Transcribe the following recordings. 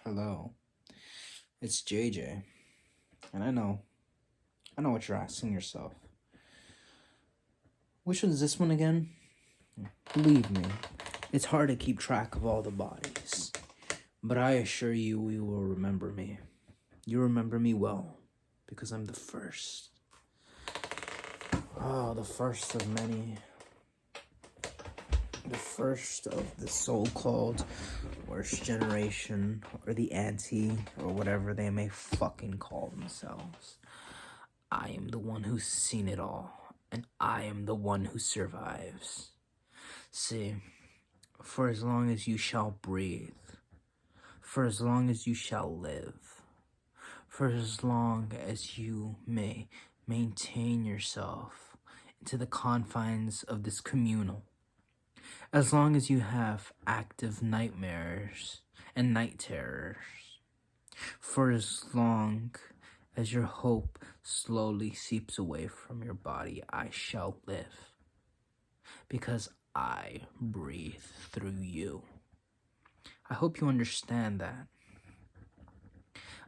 Hello, it's JJ, and I know what you're asking yourself. Which one's this one again? Believe me, it's hard to keep track of all the bodies, but I assure you will remember me. You remember me well, because I'm the first. Oh, the first of many. The first of the so-called worst generation, or the anti, or whatever they may fucking call themselves. I am the one who's seen it all, and I am the one who survives. See, for as long as you shall breathe, for as long as you shall live, for as long as you may maintain yourself into the confines of this communal, as long as you have active nightmares and night terrors, for as long as your hope slowly seeps away from your body, I shall live, because I breathe through you. I hope you understand that.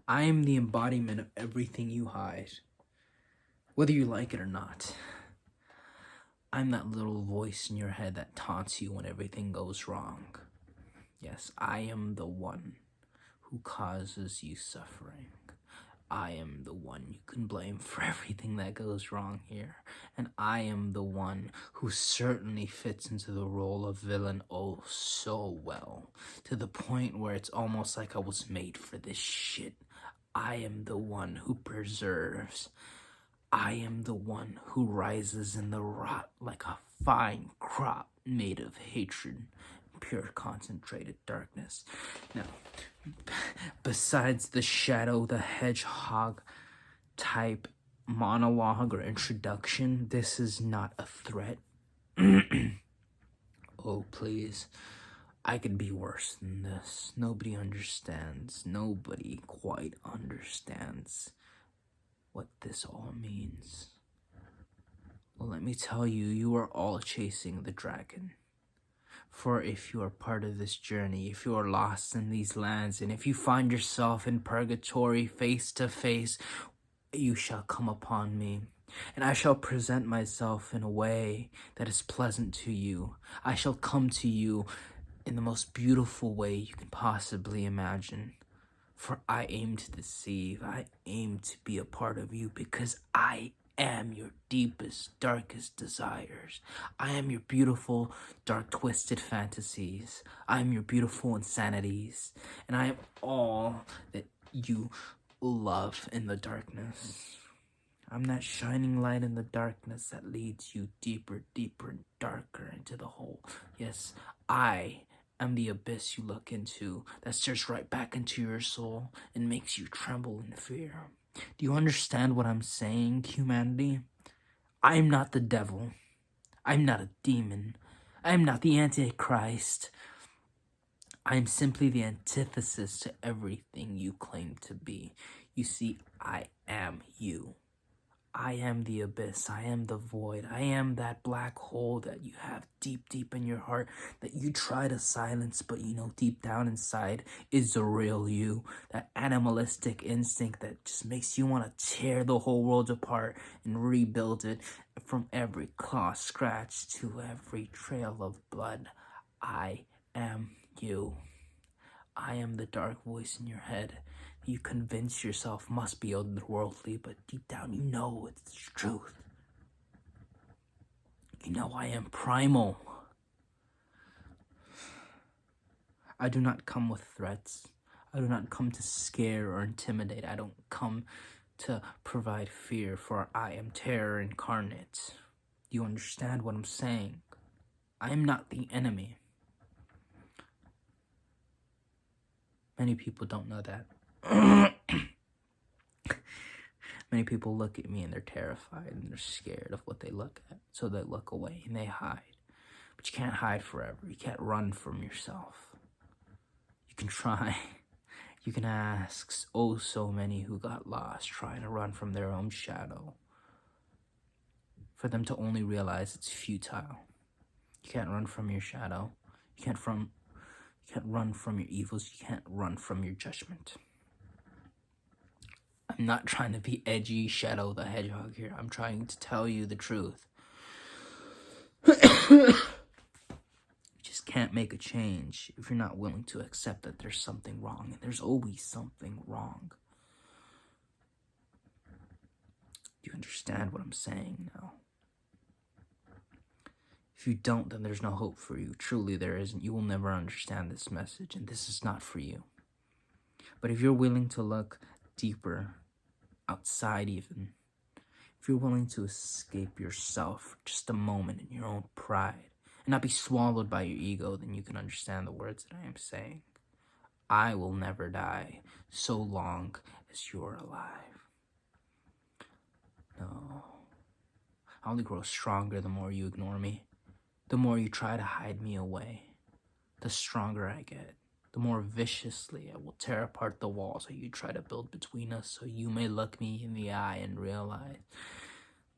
I am the embodiment of everything you hide, whether you like it or not. I'm that little voice in your head that taunts you when everything goes wrong. Yes, I am the one who causes you suffering. I am the one you can blame for everything that goes wrong here. And I am the one who certainly fits into the role of villain oh so well, to the point where it's almost like I was made for this shit. I am the one who preserves. I am the one who rises in the rot like a fine crop made of hatred, pure concentrated darkness. Now, besides the shadow, the hedgehog type monologue or introduction, this is not a threat. Oh, please. I could be worse than this. Nobody understands. Nobody quite understands what this all means. Well, let me tell you, you are all chasing the dragon. For if you are part of this journey, if you are lost in these lands, and if you find yourself in purgatory face to face, you shall come upon me, and I shall present myself in a way that is pleasant to you. I shall come to you in the most beautiful way you can possibly imagine. For I aim to deceive, I aim to be a part of you, because I am your deepest, darkest desires. I am your beautiful, dark, twisted fantasies. I am your beautiful insanities. And I am all that you love in the darkness. I'm that shining light in the darkness that leads you deeper, deeper, and darker into the hole. Yes, I am the abyss you look into that stares right back into your soul and makes you tremble in fear. Do you understand what I'm saying, humanity? I'm not the devil. I'm not a demon. I'm not the Antichrist. I'm simply the antithesis to everything you claim to be. You see, I am you. I am the abyss. I am the void. I am that black hole that you have deep, deep in your heart that you try to silence, but you know deep down inside is the real you. That animalistic instinct that just makes you want to tear the whole world apart and rebuild it from every claw scratch to every trail of blood. I am you. I am the dark voice in your head. You convince yourself must be otherworldly, but deep down you know it's the truth. You know I am primal. I do not come with threats. I do not come to scare or intimidate. I don't come to provide fear, for I am terror incarnate. Do you understand what I'm saying? I am not the enemy. Many people don't know that. Many people look at me and they're terrified and they're scared of what they look at, so they look away and they hide. But you can't hide forever. You can't run from yourself. You can try. You can ask oh so many who got lost trying to run from their own shadow, for them to only realize it's futile. You can't run from your shadow. You You can't run from your evils. You can't run from your judgment. I'm not trying to be edgy Shadow the Hedgehog here. I'm trying to tell you the truth. You just can't make a change if you're not willing to accept that there's something wrong. And there's always something wrong. Do you understand what I'm saying now? If you don't, then there's no hope for you. Truly, there isn't. You will never understand this message, and this is not for you. But if you're willing to look deeper, outside even, if you're willing to escape yourself for just a moment in your own pride, and not be swallowed by your ego, then you can understand the words that I am saying. I will never die so long as you're alive. No. I only grow stronger the more you ignore me. The more you try to hide me away, the stronger I get. The more viciously I will tear apart the walls that you try to build between us, so you may look me in the eye and realize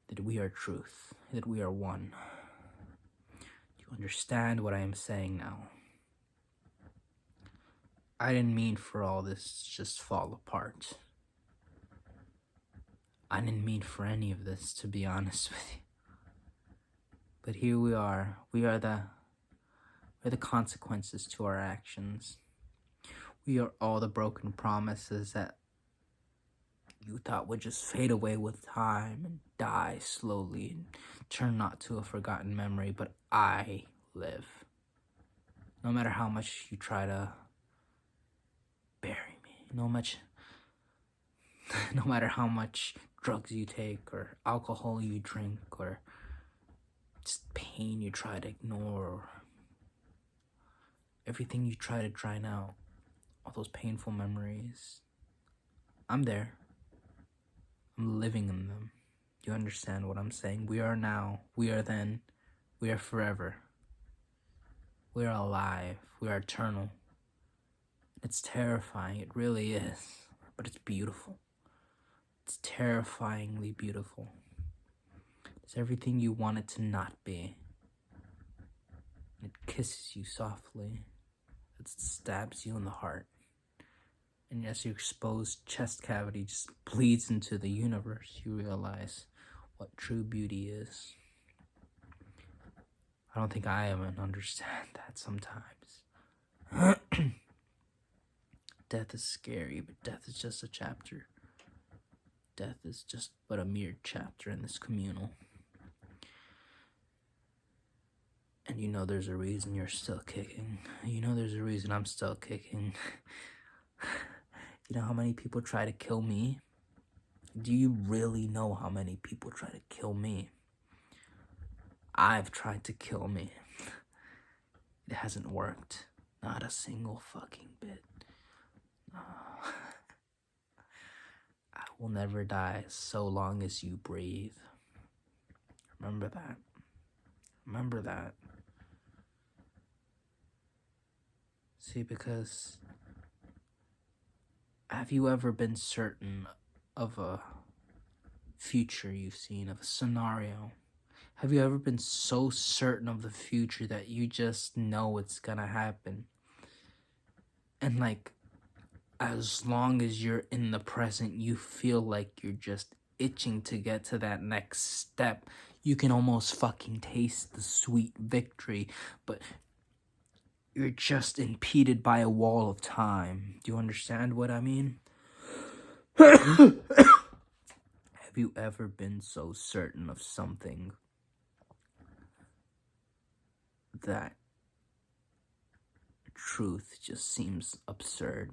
that we are truth, that we are one. Do you understand what I am saying now? I didn't mean for all this to just fall apart. I didn't mean for any of this, to be honest with you. But here we are. We're the consequences to our actions. We are all the broken promises that you thought would just fade away with time and die slowly and turn not to a forgotten memory. But I live. No matter how much you try to bury me, no matter how much drugs you take or alcohol you drink or just pain you try to ignore, or everything you try to drown out, all those painful memories, I'm there. I'm living in them. You understand what I'm saying? We are now, we are then, we are forever. We are alive. We are eternal. It's terrifying. It really is. But it's beautiful. It's terrifyingly beautiful. It's everything you want it to not be. It kisses you softly. It stabs you in the heart. And as your exposed chest cavity just bleeds into the universe, you realize what true beauty is. I don't think I even understand that sometimes. Death is scary, but death is just a chapter. Death is just but a mere chapter in this communal. And you know there's a reason you're still kicking. You know there's a reason I'm still kicking. You know how many people try to kill me? Do you really know how many people try to kill me? I've tried to kill me. It hasn't worked. Not a single fucking bit. I will never die so long as you breathe. Remember that. Remember that. See, because have you ever been certain of a future you've seen, of a scenario? Have you ever been so certain of the future that you just know it's gonna happen? And like, as long as you're in the present, you feel like you're just itching to get to that next step. You can almost fucking taste the sweet victory, but you're just impeded by a wall of time. Do you understand what I mean? Have you ever been so certain of something that truth just seems absurd?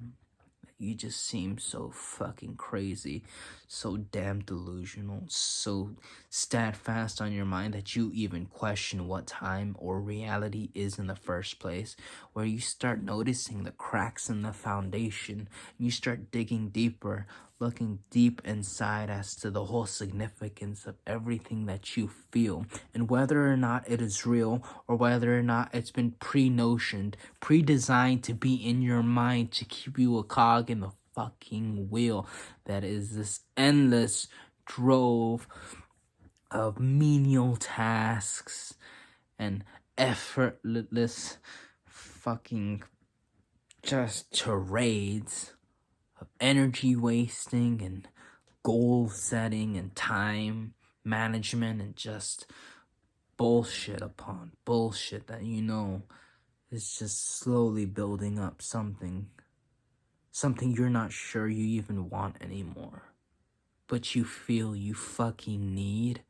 You just seem so fucking crazy, so damn delusional, so steadfast on your mind that you even question what time or reality is in the first place, where you start noticing the cracks in the foundation, and you start digging deeper, looking deep inside as to the whole significance of everything that you feel, and whether or not it is real, or whether or not it's been pre-notioned, pre-designed to be in your mind to keep you a cog in the fucking wheel that is this endless drove of menial tasks and effortless fucking just charades of energy wasting and goal setting and time management and just bullshit upon bullshit that is just slowly building up something you're not sure you even want anymore, but you feel you fucking need.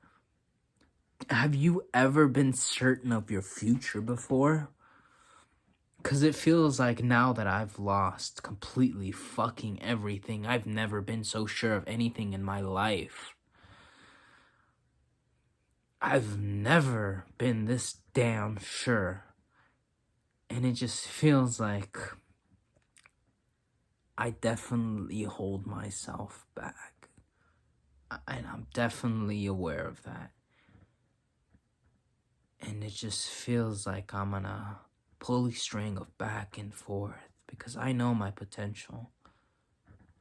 Have you ever been certain of your future before? Because it feels like now that I've lost completely fucking everything, I've never been so sure of anything in my life. I've never been this damn sure. And it just feels like I definitely hold myself back. And I'm definitely aware of that. And it just feels like I'm on a pulley string of back and forth because I know my potential.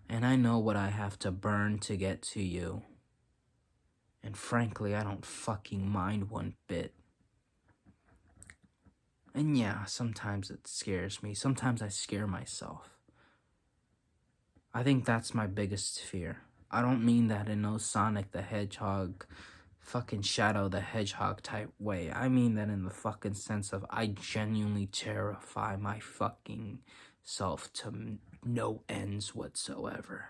And I know what I have to burn to get to you. And frankly, I don't fucking mind one bit. And yeah, sometimes it scares me. Sometimes I scare myself. I think that's my biggest fear. I don't mean that in no Sonic the Hedgehog, fucking Shadow the Hedgehog type way. I mean that in the fucking sense of I genuinely terrify my fucking self to no ends whatsoever.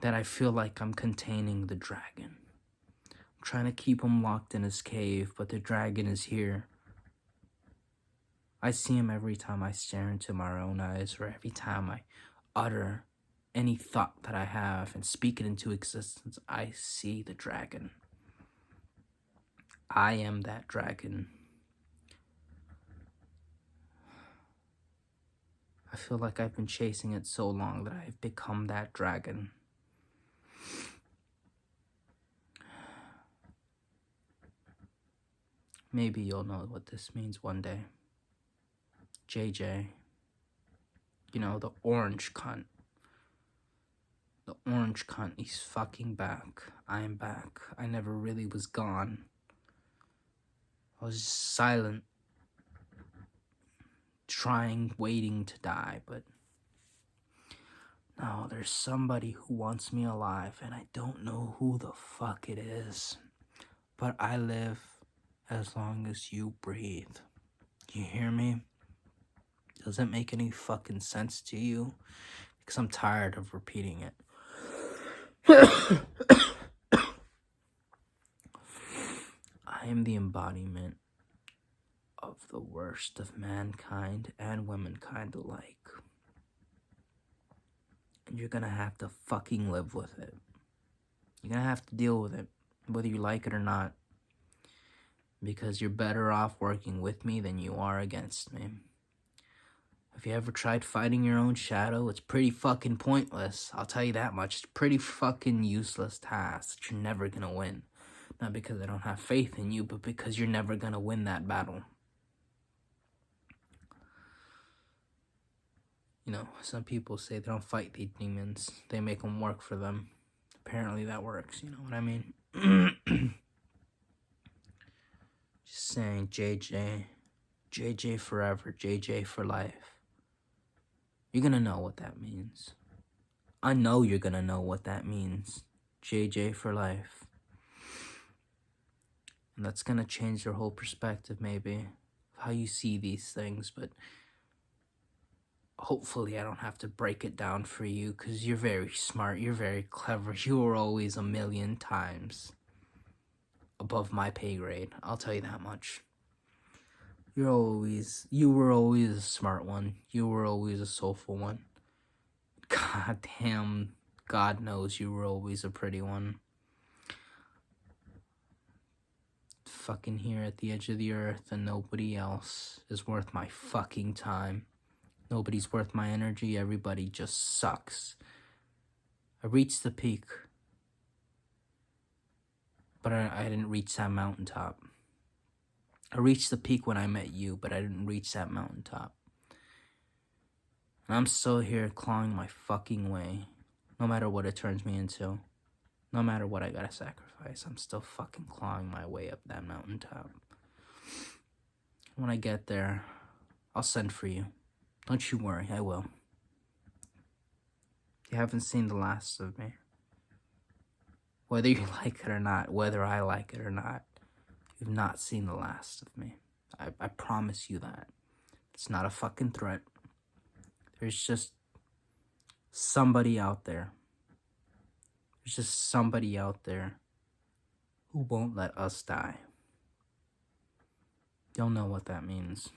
That I feel like I'm containing the dragon. I'm trying to keep him locked in his cave, but the dragon is here. I see him every time I stare into my own eyes, or every time I utter any thought that I have and speak it into existence. I see the dragon. I am that dragon. I feel like I've been chasing it so long that I've become that dragon. Maybe you'll know what this means one day. JJ. You know, the orange cunt. The orange cunt, he's fucking back. I am back. I never really was gone. I was just silent. Trying, waiting to die, but no, there's somebody who wants me alive, and I don't know who the fuck it is. But I live as long as you breathe. You hear me? Does it make any fucking sense to you? Because I'm tired of repeating it. I am the embodiment of the worst of mankind and womankind alike. And you're gonna have to fucking live with it. You're gonna have to deal with it, whether you like it or not. Because you're better off working with me than you are against me. Have you ever tried fighting your own shadow? It's pretty fucking pointless. I'll tell you that much. It's a pretty fucking useless task that you're never gonna win. Not because I don't have faith in you, but because you're never gonna win that battle. You know, some people say they don't fight these demons. They make them work for them. Apparently that works, you know what I mean? Just saying, JJ. JJ forever, JJ for life. You're gonna know what that means. I know you're gonna know what that means. JJ for life. And that's gonna change your whole perspective, maybe, of how you see these things, but hopefully I don't have to break it down for you, because you're very smart, you're very clever, you were always a million times above my pay grade, I'll tell you that much. You were always a smart one, you were always a soulful one. God damn, God knows you were always a pretty one. Fucking here at the edge of the earth, and nobody else is worth my fucking time. Nobody's worth my energy, everybody just sucks. I reached the peak, but I didn't reach that mountaintop. I reached the peak when I met you, but I didn't reach that mountaintop. And I'm still here clawing my fucking way, no matter what it turns me into. No matter what I gotta sacrifice, I'm still fucking clawing my way up that mountaintop. When I get there, I'll send for you. Don't you worry, I will. You haven't seen the last of me. Whether you like it or not, whether I like it or not, you've not seen the last of me. I promise you that. It's not a fucking threat. There's just somebody out there. There's just somebody out there who won't let us die. You'll know what that means.